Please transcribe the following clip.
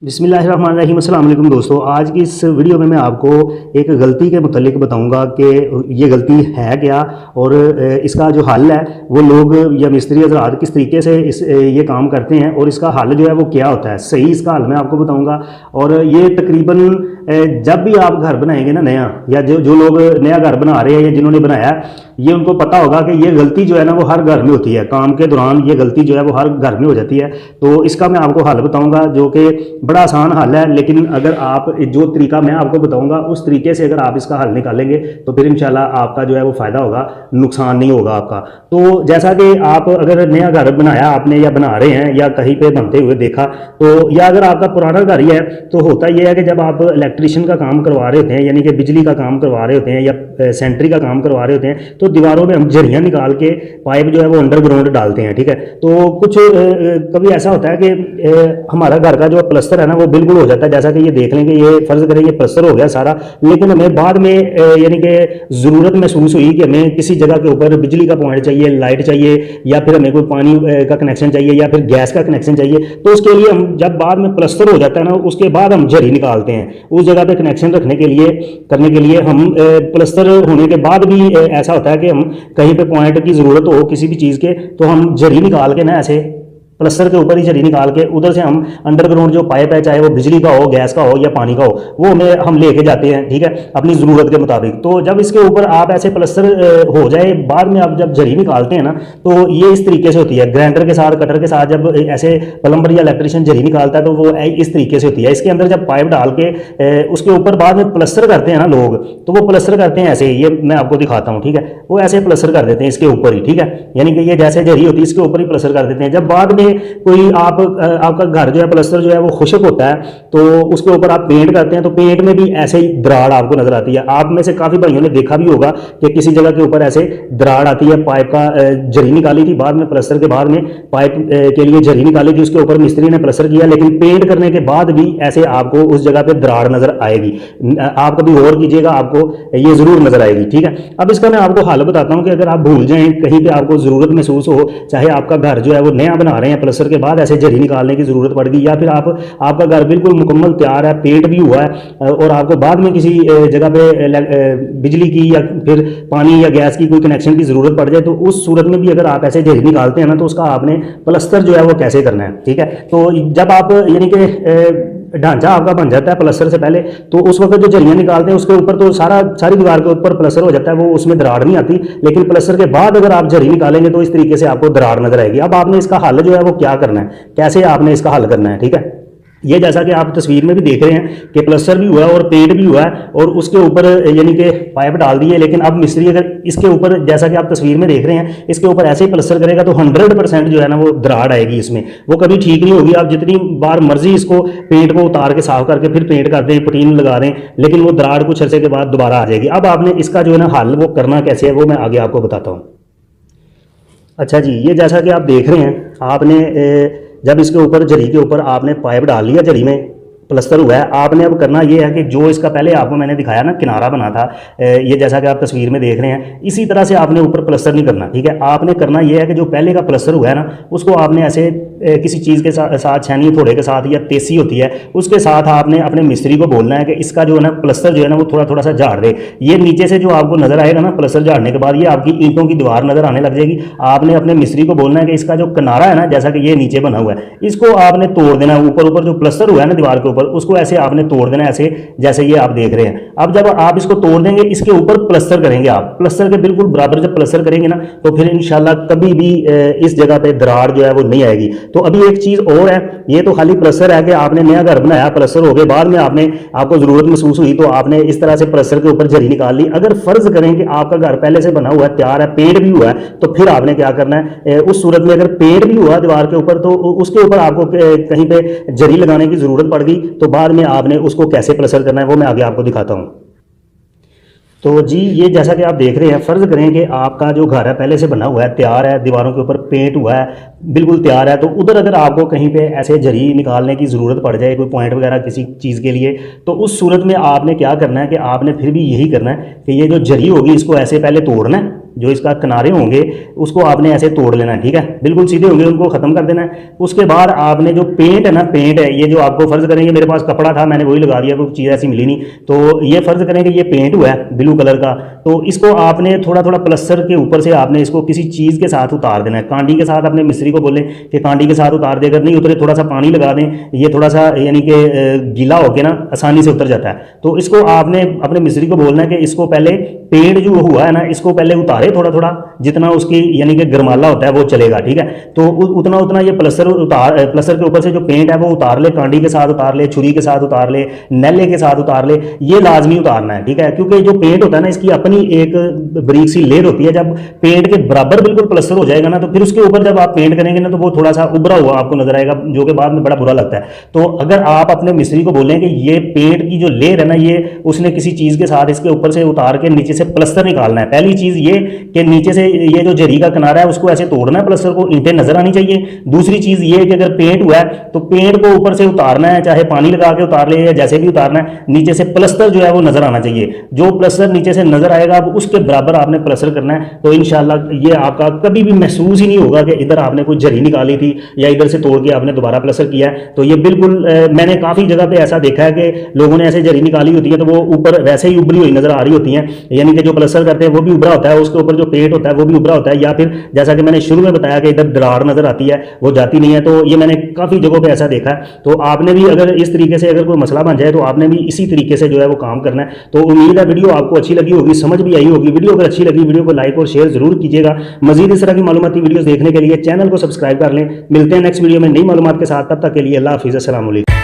बिस्मिल्लाहिर्रहमानिर्रहीम। अस्सलाम वालेकुम दोस्तों, आज की इस वीडियो में मैं आपको एक गलती के मुतल्लिक बताऊंगा कि ये गलती है क्या और इसका जो हल है वो लोग या मिस्त्री हज़रात किस तरीके से ये काम करते हैं और इसका हल जो है वो क्या होता है। सही इसका हल मैं आपको बताऊंगा। और ये तकरीबन जब भी आप घर बनाएंगे ना नया, या जो लोग नया घर बना रहे हैं या जिन्होंने बनाया है, ये उनको पता होगा कि ये गलती जो है ना वो हर घर में होती है। काम के दौरान ये गलती जो है वो हर घर में हो जाती है। तो इसका मैं आपको हल बताऊंगा जो कि बड़ा आसान हल है, लेकिन अगर आप जो तरीका मैं आपको बताऊंगा उस तरीके से अगर आप इसका हल निकालेंगे तो फिर इंशाल्लाह आपका जो है वो फ़ायदा होगा, नुकसान नहीं होगा आपका। तो जैसा कि आप अगर नया घर बनाया आपने या बना रहे हैं या कहीं पे बनते हुए देखा, तो या अगर आपका पुराना घर ही है तो होता यह है कि जब आप इलेक्ट्रिशियन का काम करवा रहे होते हैं, यानी कि बिजली का काम करवा रहे होते हैं या सेंट्री का काम करवा रहे होते हैं, तो दीवारों में हम झरियाँ निकाल के पाइप जो है वो अंडरग्राउंड डालते हैं। ठीक है, तो कुछ कभी ऐसा होता है कि हमारा घर का जो प्लस्तर है ना वो बिल्कुल हो जाता है। जैसा कि ये देख लेंगे, ये फर्ज करें ये प्लस्तर हो गया सारा, लेकिन हमें बाद में यानी कि ज़रूरत महसूस हुई कि हमें किसी जगह के ऊपर बिजली का पॉइंट चाहिए, लाइट चाहिए, या फिर हमें कोई पानी का कनेक्शन चाहिए या फिर गैस का कनेक्शन चाहिए। तो उसके लिए हम जब बाद में प्लस्तर हो जाता है ना, उसके बाद हम झरी निकालते हैं उस जगह पे कनेक्शन रखने के लिए, करने के लिए। हम प्लस्तर होने के बाद भी ऐसा होता है कि हम कहीं पे पॉइंट की ज़रूरत हो किसी भी चीज़ के, तो हम झरी निकाल के ना ऐसे प्लस्तर के ऊपर ही झरी निकाल के उधर से हम अंडरग्राउंड जो पाइप है, चाहे वो बिजली का हो, गैस का हो या पानी का हो, वो हमें हम लेके जाते हैं। ठीक है, अपनी ज़रूरत के मुताबिक। तो जब इसके ऊपर आप ऐसे प्लस्तर हो जाए, बाद में आप जब झरी निकालते हैं ना, तो ये इस तरीके से होती है। ग्राइंडर के साथ, कटर के साथ जब ऐसे प्लम्बर या इलेक्ट्रिशियन झरी निकालता है तो वो इस तरीके से होती है। इसके अंदर जब पाइप डाल के उसके ऊपर बाद में प्लस्तर करते हैं ना लोग, तो वो प्लस्तर करते हैं ऐसे, ये मैं आपको दिखाता हूँ। ठीक है, वो ऐसे प्लस्तर कर देते हैं इसके ऊपर ही। ठीक है, यानी कि ये जैसे झरी होती है इसके ऊपर ही प्लस्तर कर देते हैं। जब बाद में कोई आपका घर जो है प्लस्तर जो है वो खुशक होता है, तो उसके ऊपर आप पेंट करते हैं, तो पेंट में भी ऐसे ही दरार आपको नजर आती है। आप में से काफी भाइयों ने देखा भी होगा कि किसी जगह के ऊपर ऐसे दरार आती है। पाइप का झरी निकाली थी बाद में, प्लस्तर के बाद में पाइप के लिए झरी निकाली थी, उसके ऊपर मिस्त्री ने प्लस्तर किया, लेकिन पेंट करने के बाद भी ऐसे आपको उस जगह पे दरार नजर आएगी। आप कभी और कीजिएगा, आपको ये जरूर नजर आएगी। ठीक है, अब इसका मैं आपको हाल बताता हूँ कि अगर आप भूल जाएं, कहीं पे आपको जरूरत महसूस हो, चाहे आपका घर जो है वो नया बना रहे हैं, प्लस्तर के बाद ऐसे झरी निकालने की जरूरत पड़ गई, या फिर आपका घर बिल्कुल मुकम्मल तैयार है, पेंट भी हुआ है, और आपको बाद में किसी जगह पे बिजली की या फिर पानी या गैस की कोई कनेक्शन की जरूरत पड़ जाए, तो उस सूरत में भी अगर आप ऐसे झरी निकालते हैं ना, तो उसका आपने प्लस्तर जो है वो कैसे करना है। ठीक है, तो जब आप यानी कि ढांचा आपका बन जाता है प्लस्तर से पहले, तो उस वक्त जो झरियाँ निकालते हैं उसके ऊपर तो सारी दीवार के ऊपर प्लस्तर हो जाता है, वो उसमें दरार नहीं आती। लेकिन प्लस्तर के बाद अगर आप झरी निकालेंगे तो इस तरीके से आपको दरार नजर आएगी। अब आपने इसका हल जो है वो क्या करना है, कैसे आपने इसका हल करना है। ठीक है, ये जैसा कि आप तस्वीर में भी देख रहे हैं कि प्लस्तर भी हुआ है और पेंट भी हुआ है, और उसके ऊपर यानी कि पाइप डाल दिए। लेकिन अब मिस्त्री अगर इसके ऊपर, जैसा कि आप तस्वीर में देख रहे हैं, इसके ऊपर ऐसे ही प्लस्तर करेगा तो 100% जो है ना वो दरार आएगी इसमें, वो कभी ठीक नहीं होगी। आप जितनी बार मर्जी इसको पेंट को उतार के साफ करके फिर पेंट कर दें, पटीन लगा दें, लेकिन वो दरार कुछ अर्से के बाद दोबारा आ जाएगी। अब आपने इसका जो है ना हल वो करना कैसे है वो मैं आगे आपको बताता हूँ। अच्छा जी, ये जैसा कि आप देख रहे हैं, आपने जब इसके ऊपर झरी के ऊपर आपने पाइप डाल लिया, झरी में प्लस्तर हुआ है, आपने अब करना ये है कि जो इसका पहले आपको मैंने दिखाया ना किनारा बना था, ये जैसा कि आप तस्वीर में देख रहे हैं, इसी तरह से आपने ऊपर प्लस्तर नहीं करना। ठीक है, आपने करना ये है कि जो पहले का प्लस्तर हुआ है ना, उसको आपने ऐसे किसी चीज़ के साथ छेनी थोड़े के साथ या तेसी होती है उसके साथ आपने अपने मिस्त्री को बोलना है कि इसका जो है ना प्लस्तर जो है ना वो थोड़ा थोड़ा सा झाड़ दे। ये नीचे से जो आपको नजर आएगा ना प्लस्तर झाड़ने के बाद, ये आपकी ईंटों की दीवार नजर आने लग जाएगी। आपने अपने मिस्त्री को बोलना है कि इसका जो किनारा है ना, जैसा कि ये नीचे बना हुआ है, इसको आपने तोड़ देना। ऊपर जो प्लस्तर हुआ है ना दीवार के ऊपर, उसको ऐसे आपने तोड़ देना, ऐसे जैसे ये आप देख रहे हैं। अब जब आप इसको तोड़ देंगे, इसके ऊपर प्लस्तर करेंगे, आप प्लस्तर के बिल्कुल बराबर जब प्लस्तर करेंगे ना, तो फिर इंशाल्लाह कभी भी इस जगह पे दरार जो है वो नहीं आएगी। तो अभी एक चीज और है, ये तो खाली प्लस्तर है कि आपने नया घर बनाया, प्लस्तर हो गए, बाद में आपको जरूरत महसूस हुई तो आपने इस तरह से प्लस्तर के ऊपर झरी निकाल ली। अगर फर्ज करें कि आपका घर पहले से बना हुआ है, तैयार है, पेंट भी हुआ है, तो फिर आपने क्या करना है, उस सूरत में अगर पेंट भी हुआ दीवार के ऊपर, तो उसके ऊपर आपको कहीं पे झरी लगाने की जरूरत पड़ गई, तो बाद में आपने उसको कैसे प्लस्तर करना है वो मैं आगे आपको दिखाता हूँ। तो जी, ये जैसा कि आप देख रहे हैं, फ़र्ज़ करें कि आपका जो घर है पहले से बना हुआ है, तैयार है, दीवारों के ऊपर पेंट हुआ है, बिल्कुल तैयार है, तो उधर अगर आपको कहीं पे ऐसे झरी निकालने की ज़रूरत पड़ जाए, कोई पॉइंट वगैरह किसी चीज़ के लिए, तो उस सूरत में आपने क्या करना है कि आपने फिर भी यही करना है कि ये जो झरी होगी इसको ऐसे पहले तोड़ना है। जो इसका किनारे होंगे उसको आपने ऐसे तोड़ लेना है, ठीक है, बिल्कुल सीधे होंगे उनको खत्म कर देना है। उसके बाद आपने जो पेंट है ना, पेंट है ये जो आपको फर्ज करेंगे मेरे पास कपड़ा था मैंने वही लगा दिया, कोई चीज़ ऐसी मिली नहीं, तो ये फर्ज करेंगे ये पेंट हुआ है ब्लू कलर का, तो इसको आपने थोड़ा थोड़ा प्लस्तर के ऊपर से आपने इसको किसी चीज़ के साथ उतार देना है, कांडी के साथ। अपने मिस्त्री को बोलें कि कांडी के साथ उतार दे, अगर नहीं उतरे थोड़ा सा पानी लगा दें, ये थोड़ा सा यानी कि गीला होके ना आसानी से उतर जाता है। तो इसको आपने अपने मिस्त्री को बोलना है कि इसको पहले पेंट जो हुआ है ना इसको पहले उतारे थोड़ा थोड़ा, जितना उसकी यानी कि गरमाला होता है वो चलेगा, ठीक है, तो उतना उतना ये प्लस्तर के ऊपर से जो पेंट है वो उतार ले, कांडी के साथ उतार ले, छुरी के साथ उतार ले, नैले के साथ उतार ले, ये लाजमी उतारना है, ठीक है, क्योंकि जो पेंट होता है ना इसकी अपनी एक बारीक सी लेयर होती है, जब पेंट के बराबर बिल्कुल प्लस्तर हो जाएगा ना तो फिर उसके ऊपर जब आप पेंट करेंगे ना तो वो थोड़ा सा उभरा हुआ आपको नजर आएगा, जो कि बाद में बड़ा बुरा लगता है। तो अगर आप अपने मिस्त्री को बोलें कि ये पेंट की जो लेयर है ना ये उसने किसी चीज के साथ इसके ऊपर से उतार के नीचे से प्लस्तर निकालना है। पहली चीज ये कि नीचे से ये जो जरी का किनारा है उसको ऐसे तोड़ना है, प्लस्तर को ईंटें नजर आनी चाहिए। दूसरी चीज ये कि अगर पेंट हुआ है तो पेंट को ऊपर से उतारना है, चाहे पानी लगा के उतार ले या जैसे भी उतारना है, नीचे से प्लस्तर जो है वो नजर आना चाहिए। जो प्लस्तर नीचे से नजर आएगा अब उसके बराबर आपने प्लस्तर करना है, तो इंशाल्लाह ये आपका कभी भी महसूस ही नहीं होगा कि इधर आपने कोई जरी निकाली थी या इधर से तोड़ के आपने दोबारा प्लस्तर किया है। तो ये बिल्कुल मैंने काफी जगह पे ऐसा देखा है कि लोगों ने ऐसे जरी निकाली होती है तो वो ऊपर वैसे ही उभरी हुई नजर आ रही होती है, यानी कि जो प्लस्तर करते हैं वो भी उभरा होता है, उसके ऊपर जो पेंट होता है वो भी उभरा होता है, या फिर जैसा कि मैंने शुरू में बताया कि इधर दरार नजर आती है वो जाती नहीं है। तो ये मैंने काफी जगहों पे ऐसा देखा है। तो आपने भी अगर इस तरीके से अगर कोई मसला बन जाए तो आपने भी इसी तरीके से जो है वो काम करना है। तो उम्मीद है वीडियो आपको अच्छी लगी होगी, समझ भी आई होगी। वीडियो अगर अच्छी लगी वीडियो को लाइक और शेयर जरूर कीजिएगा। मजीद इस तरह की मालूमाती वीडियोस देखने के लिए चैनल को सब्सक्राइब कर लें। मिलते हैं नेक्स्ट वीडियो में नई मालूमात के साथ, तब तक के लिए अल्लाह हाफिज़, अस्सलाम वालेकुम।